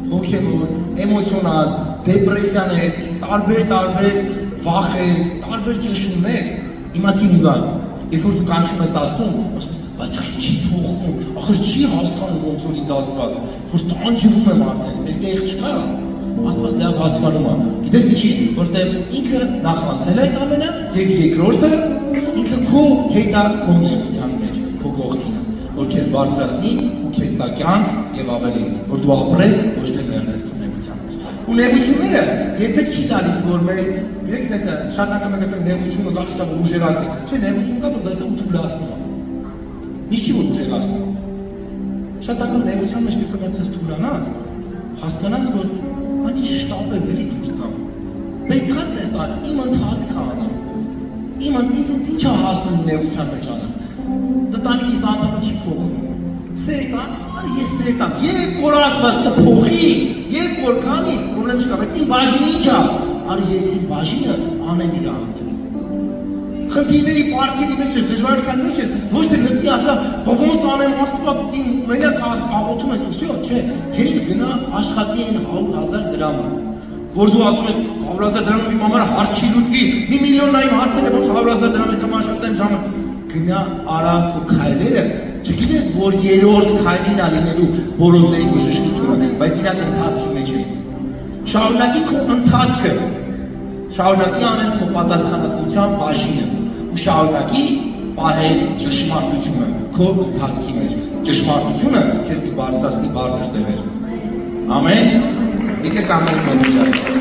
հոգևոր, էմոցիոնալ, դեպրեսիաներ, տարբեր վախեր, տարբեր ճնշումներ, իմացի մի բան, երբ որ դու կանչում ես Աստծուն, ասում ես, բայց չի փոխվում, ախր չի հասկանում ոնց որ ինձ Աստված, որ տանջվում եմ արդեն, մեր տեղ չկա, Աստված լավ հասկանում է, գիտես ինչի, որտեղ ինքը նախանցել է այդ ամենը, եւ երկրորդը ինքը քո հետա քո ներության մեջ, քո կողքին է, որ քեզ բարձրացնի ու քեզ տա կյանք եւ ավելի, որ դու ապրես, ոչ թե մեռնես քո ներության մեջ։ Ու ներությունները երբեք չի տալիս, որ մեզ, գիտեք, շատ անգամ ենք ասում ներությունը գալիս է որ ուժեղացնի, չէ, ներություն կա, որ դա ու թուլացնում է։ Միշտ չի որ ուժեղացնում։ Շատ անգամ ներության մեջ պետք է մտածես թուլանաս, հասկանաս, որ քան ինչ շտապ է բերի դուրս գամ։ Պետք է ասես տալ, իմ ընթացքը անեմ։ Իմ ինձ ինչ է հասնում ներության մեջ անեմ։ Տանիքիս անդամը չի փոխվում։ Սեր կա, արի ես սեր տամ, երբ որ Աստված կփոխի, երբ որ կանի, պրոբլեմ չկա, բայց իմ բաժինը ինչ է, արի ես իմ բաժինը անեմ իր հանդեպ։ Խնդիրների պարտքերի մեջ ես, դժվարության մեջ ես, ոչ թե նստի ասա, ոնց անեմ Աստված իմ մենակ աղոթում ես, всё, չէ, հեյ գնա աշխատի այն 100,000 դրամը, որ դու ասում ես 100,000 դրամը իմ համար հարց չի լուծվի, մի միլիոն նայում հարցել է, ոնց 100,000 դրամ եմ աշխատեմ ժամը, գնա արա քո քայլերը, չգիտես, որ երրորդ քայլին է լինելու բոլորների բժշկությունը, բայց իրան ընթացքի մեջ է։ Շարունակի քո ընթացքը, շարունակի անել քո պատասխանատվության բաժինը ու շարունակի պահել ճշմարտությունը քո ընթացքի մեջ։ Ճշմարտությունը քեզ կբարձրացնի բարձր տեղեր։ Ամեն։ Եկեք ամեն